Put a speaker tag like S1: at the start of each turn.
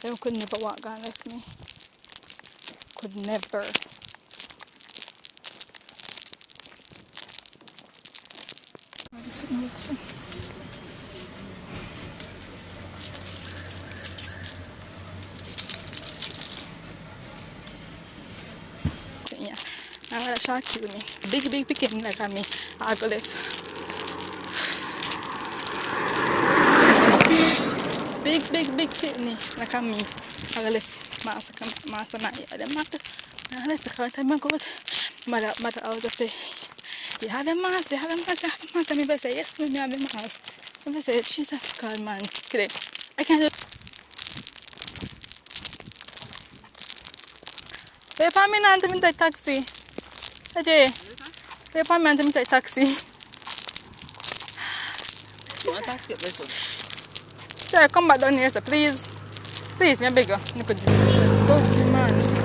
S1: They could never walk and left me. Could never. Yeah, I want to shark kill me. Big picking like me. I go left. Big pitney like me. I go left. Master night. I left the car. I'm good. Mother out of say, you have a mask, you have a mask, you have a mask. And I say, yes, me have a mask. And I say, Jesus, God, man, today. I can't just. Wait for me now to meet the taxi. Ajay, wait for me now to meet the taxi.
S2: You want a taxi?
S1: Sir, come back down here, sir, please. Please, me beg you. Don't man.